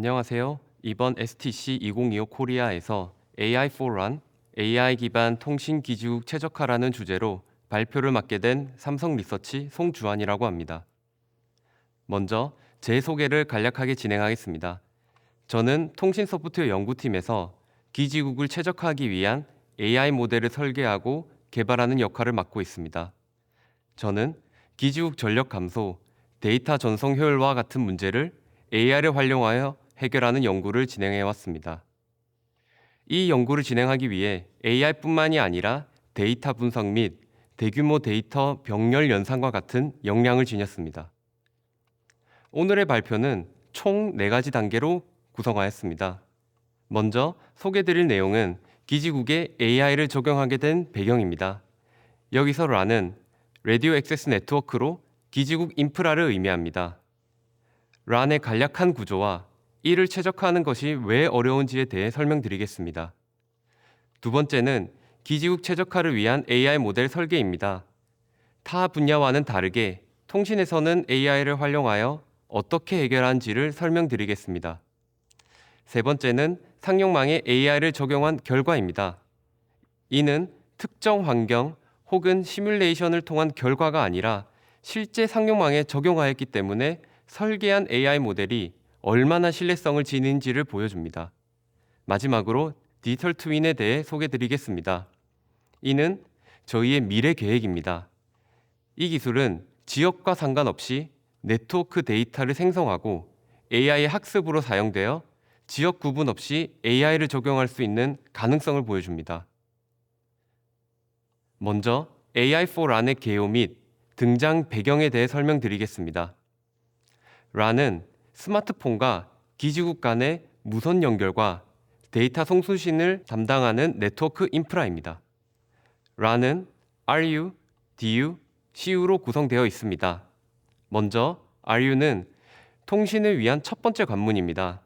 안녕하세요. 이번 STC 2025 코리아에서 AI for RAN, AI 기반 통신 기지국 최적화라는 주제로 발표를 맡게 된 삼성 리서치 송주환이라고 합니다. 먼저 제 소개를 간략하게 진행하겠습니다. 저는 통신 소프트웨어 연구팀에서 기지국을 최적화하기 위한 AI 모델을 설계하고 개발하는 역할을 맡고 있습니다. 저는 기지국 전력 감소, 데이터 전송 효율화 같은 문제를 AI를 활용하여 해결하는 연구를 진행해 왔습니다. 이 연구를 진행하기 위해 AI뿐만이 아니라 데이터 분석 및 대규모 데이터 병렬 연산과 같은 역량을 지녔습니다. 오늘의 발표는 총 4가지 단계로 구성하였습니다. 먼저 소개드릴 내용은 기지국에 AI를 적용하게 된 배경입니다. 여기서 RAN은 라디오 액세스 네트워크로 기지국 인프라를 의미합니다. RAN의 간략한 구조와 이를 최적화하는 것이 왜 어려운지에 대해 설명드리겠습니다. 두 번째는 기지국 최적화를 위한 AI 모델 설계입니다. 타 분야와는 다르게 통신에서는 AI를 활용하여 어떻게 해결하는지를 설명드리겠습니다. 세 번째는 상용망에 AI를 적용한 결과입니다. 이는 특정 환경 혹은 시뮬레이션을 통한 결과가 아니라 실제 상용망에 적용하였기 때문에 설계한 AI 모델이 얼마나 신뢰성을 지니는지를 보여줍니다. 마지막으로 디지털 트윈에 대해 소개드리겠습니다. 이는 저희의 미래 계획입니다. 이 기술은 지역과 상관없이 네트워크 데이터를 생성하고 AI의 학습으로 사용되어 지역 구분 없이 AI를 적용할 수 있는 가능성을 보여줍니다. 먼저 AI for RAN의 개요 및 등장 배경에 대해 설명드리겠습니다. RAN은 스마트폰과 기지국 간의 무선 연결과 데이터 송수신을 담당하는 네트워크 인프라입니다. RAN은 RU, DU, CU로 구성되어 있습니다. 먼저 RU는 통신을 위한 첫 번째 관문입니다.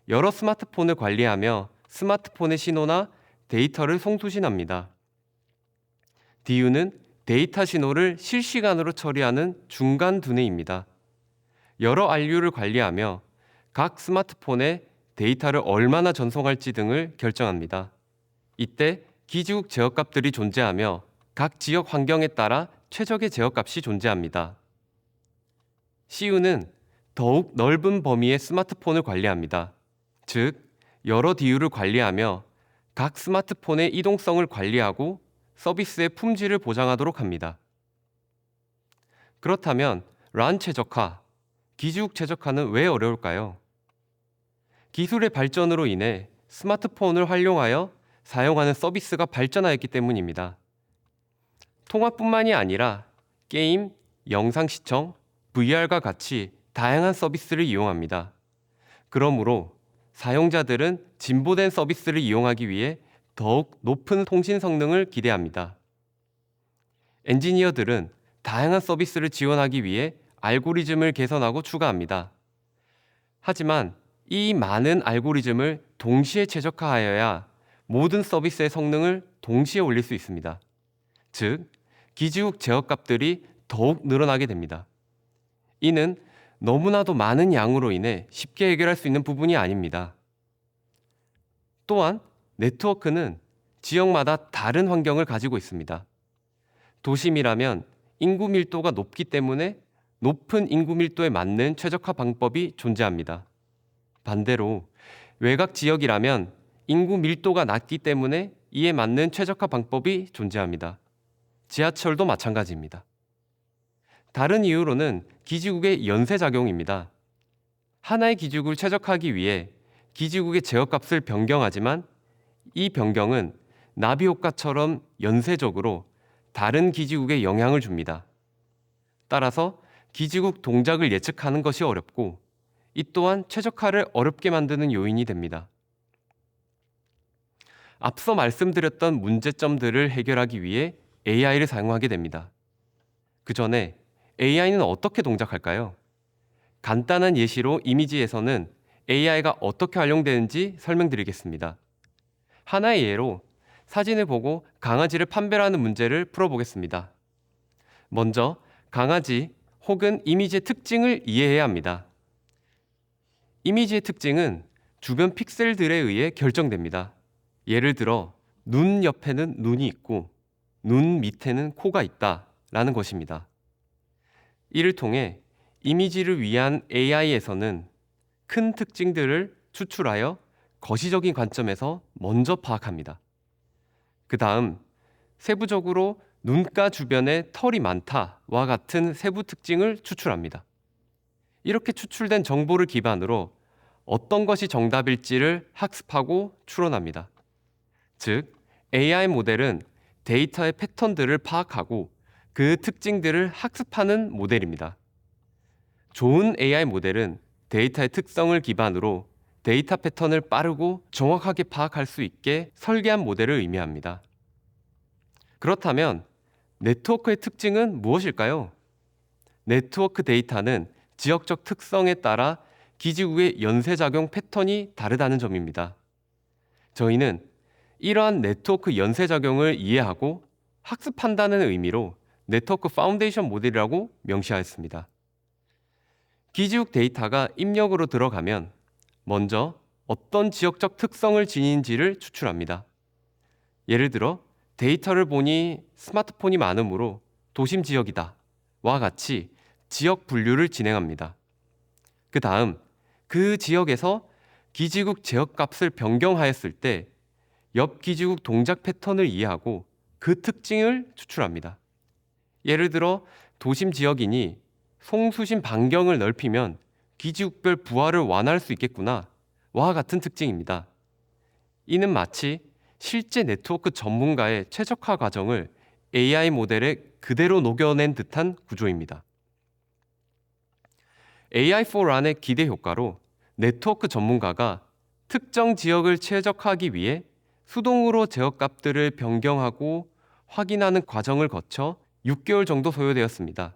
여러 스마트폰을 관리하며 스마트폰의 신호나 데이터를 송수신합니다. DU는 데이터 신호를 실시간으로 처리하는 중간 두뇌입니다. 여러 RU를 관리하며 각 스마트폰에 데이터를 얼마나 전송할지 등을 결정합니다. 이때 기지국 제어값들이 존재하며 각 지역 환경에 따라 최적의 제어값이 존재합니다. CU는 더욱 넓은 범위의 스마트폰을 관리합니다. 즉, 여러 DU를 관리하며 각 스마트폰의 이동성을 관리하고 서비스의 품질을 보장하도록 합니다. 그렇다면 RAN 최적화, 기지국 최적화는 왜 어려울까요? 기술의 발전으로 인해 스마트폰을 활용하여 사용하는 서비스가 발전하였기 때문입니다. 통화뿐만이 아니라 게임, 영상 시청, VR과 같이 다양한 서비스를 이용합니다. 그러므로 사용자들은 진보된 서비스를 이용하기 위해 더욱 높은 통신 성능을 기대합니다. 엔지니어들은 다양한 서비스를 지원하기 위해 알고리즘을 개선하고 추가합니다. 하지만 이 많은 알고리즘을 동시에 최적화하여야 모든 서비스의 성능을 동시에 올릴 수 있습니다. 즉, 기지국 제어값들이 더욱 늘어나게 됩니다. 이는 너무나도 많은 양으로 인해 쉽게 해결할 수 있는 부분이 아닙니다. 또한 네트워크는 지역마다 다른 환경을 가지고 있습니다. 도심이라면 인구 밀도가 높기 때문에 높은 인구 밀도에 맞는 최적화 방법이 존재합니다. 반대로 외곽 지역이라면 인구 밀도가 낮기 때문에 이에 맞는 최적화 방법이 존재합니다. 지하철도 마찬가지입니다. 다른 이유로는 기지국의 연쇄작용입니다. 하나의 기지국을 최적화하기 위해 기지국의 제어값을 변경하지만 이 변경은 나비 효과처럼 연쇄적으로 다른 기지국에 영향을 줍니다. 따라서 기지국 동작을 예측하는 것이 어렵고 이 또한 최적화를 어렵게 만드는 요인이 됩니다. 앞서 말씀드렸던 문제점들을 해결하기 위해 AI를 사용하게 됩니다. 그 전에 AI는 어떻게 동작할까요? 간단한 예시로 이미지에서는 AI가 어떻게 활용되는지 설명드리겠습니다. 하나의 예로 사진을 보고 강아지를 판별하는 문제를 풀어보겠습니다. 먼저 강아지 혹은 이미지의 특징을 이해해야 합니다. 이미지의 특징은 주변 픽셀들에 의해 결정됩니다. 예를 들어 눈 옆에는 눈이 있고 눈 밑에는 코가 있다라는 것입니다. 이를 통해 이미지를 위한 AI에서는 큰 특징들을 추출하여 거시적인 관점에서 먼저 파악합니다. 그 다음 세부적으로 눈가 주변에 털이 많다와 같은 세부 특징을 추출합니다. 이렇게 추출된 정보를 기반으로 어떤 것이 정답일지를 학습하고 추론합니다. 즉, AI 모델은 데이터의 패턴들을 파악하고 그 특징들을 학습하는 모델입니다. 좋은 AI 모델은 데이터의 특성을 기반으로 데이터 패턴을 빠르고 정확하게 파악할 수 있게 설계한 모델을 의미합니다. 그렇다면 네트워크의 특징은 무엇일까요? 네트워크 데이터는 지역적 특성에 따라 기지국의 연쇄작용 패턴이 다르다는 점입니다. 저희는 이러한 네트워크 연쇄작용을 이해하고 학습한다는 의미로 네트워크 파운데이션 모델이라고 명시하였습니다. 기지국 데이터가 입력으로 들어가면 먼저 어떤 지역적 특성을 지니는지를 추출합니다. 예를 들어 데이터를 보니 스마트폰이 많으므로 도심 지역이다 와 같이 지역 분류를 진행합니다. 그 다음 그 지역에서 기지국 제어값을 변경하였을 때 옆 기지국 동작 패턴을 이해하고 그 특징을 추출합니다. 예를 들어 도심 지역이니 송수신 반경을 넓히면 기지국별 부하를 완화할 수 있겠구나 와 같은 특징입니다. 이는 마치 실제 네트워크 전문가의 최적화 과정을 AI 모델에 그대로 녹여낸 듯한 구조입니다. AI4Run의 기대 효과로 네트워크 전문가가 특정 지역을 최적화하기 위해 수동으로 제어값들을 변경하고 확인하는 과정을 거쳐 6개월 정도 소요되었습니다.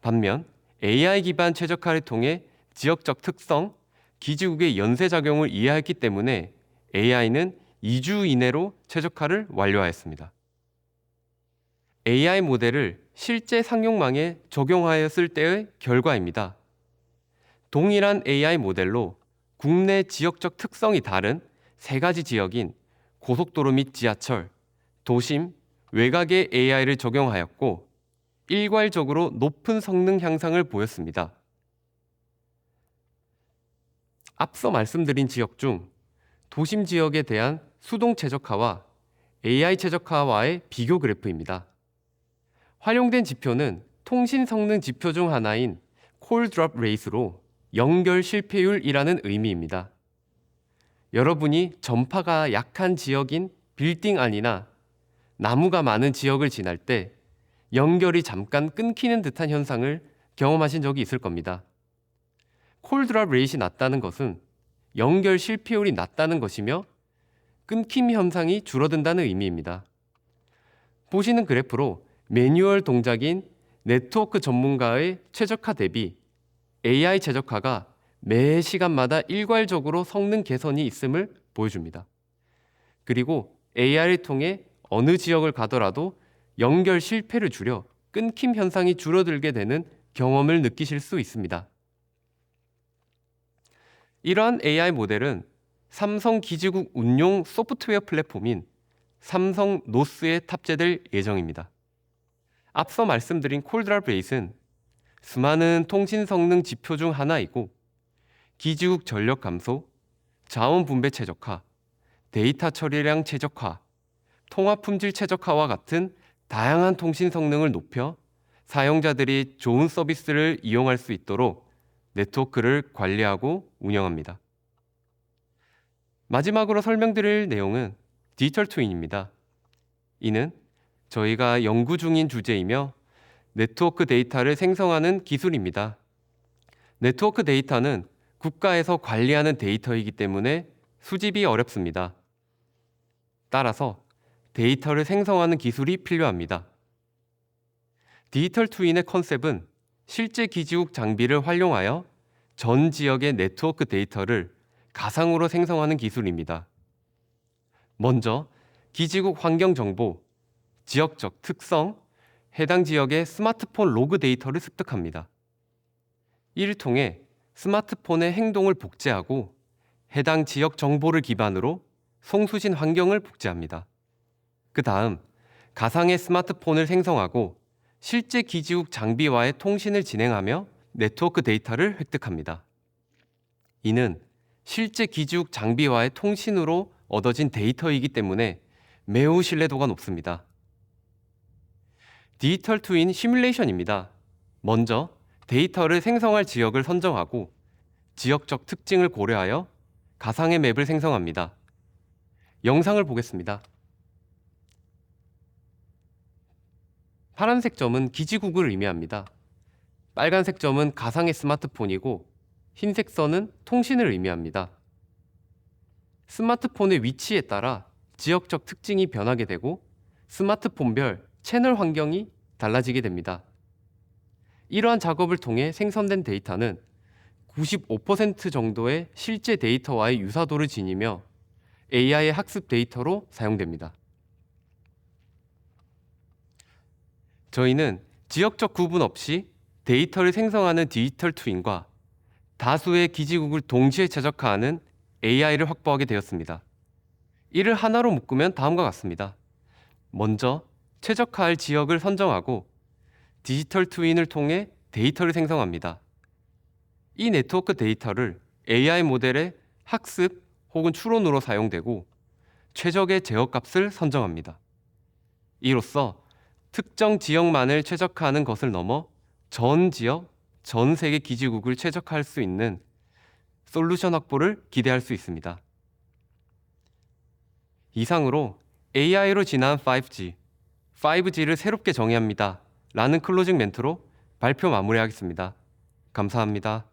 반면 AI 기반 최적화를 통해 지역적 특성, 기지국의 연쇄작용을 이해했기 때문에 AI는 2주 이내로 최적화를 완료하였습니다. AI 모델을 실제 상용망에 적용하였을 때의 결과입니다. 동일한 AI 모델로 국내 지역적 특성이 다른 3가지 지역인 고속도로 및 지하철, 도심, 외곽에 AI를 적용하였고 일괄적으로 높은 성능 향상을 보였습니다. 앞서 말씀드린 지역 중 도심 지역에 대한 수동 최적화와 AI 최적화와의 비교 그래프입니다. 활용된 지표는 통신 성능 지표 중 하나인 콜 드롭 레이스로 연결 실패율이라는 의미입니다. 여러분이 전파가 약한 지역인 빌딩 안이나 나무가 많은 지역을 지날 때 연결이 잠깐 끊기는 듯한 현상을 경험하신 적이 있을 겁니다. 콜 드롭 레이스이 낮다는 것은 연결 실패율이 낮다는 것이며 끊김 현상이 줄어든다는 의미입니다. 보시는 그래프로 매뉴얼 동작인 네트워크 전문가의 최적화 대비 AI 최적화가 매 시간마다 일괄적으로 성능 개선이 있음을 보여줍니다. 그리고 AI를 통해 어느 지역을 가더라도 연결 실패를 줄여 끊김 현상이 줄어들게 되는 경험을 느끼실 수 있습니다. 이러한 AI 모델은 삼성 기지국 운용 소프트웨어 플랫폼인 삼성 노스에 탑재될 예정입니다. 앞서 말씀드린 콜드랍 레이스는 수많은 통신 성능 지표 중 하나이고 기지국 전력 감소, 자원 분배 최적화, 데이터 처리량 최적화, 통화 품질 최적화와 같은 다양한 통신 성능을 높여 사용자들이 좋은 서비스를 이용할 수 있도록 네트워크를 관리하고 운영합니다. 마지막으로 설명드릴 내용은 디지털 트윈입니다. 이는 저희가 연구 중인 주제이며 네트워크 데이터를 생성하는 기술입니다. 네트워크 데이터는 국가에서 관리하는 데이터이기 때문에 수집이 어렵습니다. 따라서 데이터를 생성하는 기술이 필요합니다. 디지털 트윈의 컨셉은 실제 기지국 장비를 활용하여 전 지역의 네트워크 데이터를 가상으로 생성하는 기술입니다. 먼저 기지국 환경 정보, 지역적 특성, 해당 지역의 스마트폰 로그 데이터를 습득합니다. 이를 통해 스마트폰의 행동을 복제하고 해당 지역 정보를 기반으로 송수신 환경을 복제합니다. 그 다음 가상의 스마트폰을 생성하고 실제 기지국 장비와의 통신을 진행하며 네트워크 데이터를 획득합니다. 이는 실제 기지국 장비와의 통신으로 얻어진 데이터이기 때문에 매우 신뢰도가 높습니다. 디지털 트윈 시뮬레이션입니다. 먼저 데이터를 생성할 지역을 선정하고 지역적 특징을 고려하여 가상의 맵을 생성합니다. 영상을 보겠습니다. 파란색 점은 기지국을 의미합니다. 빨간색 점은 가상의 스마트폰이고 흰색 선은 통신을 의미합니다. 스마트폰의 위치에 따라 지역적 특징이 변하게 되고 스마트폰별 채널 환경이 달라지게 됩니다. 이러한 작업을 통해 생성된 데이터는 95% 정도의 실제 데이터와의 유사도를 지니며 AI의 학습 데이터로 사용됩니다. 저희는 지역적 구분 없이 데이터를 생성하는 디지털 트윈과 다수의 기지국을 동시에 최적화하는 AI를 확보하게 되었습니다. 이를 하나로 묶으면 다음과 같습니다. 먼저 최적화할 지역을 선정하고 디지털 트윈을 통해 데이터를 생성합니다. 이 네트워크 데이터를 AI 모델의 학습 혹은 추론으로 사용되고 최적의 제어값을 선정합니다. 이로써 특정 지역만을 최적화하는 것을 넘어 전 지역, 전 세계 기지국을 최적화할 수 있는 솔루션 확보를 기대할 수 있습니다. 이상으로 AI로 진화한 5G, 5G를 새롭게 정의합니다. 라는 클로징 멘트로 발표 마무리하겠습니다. 감사합니다.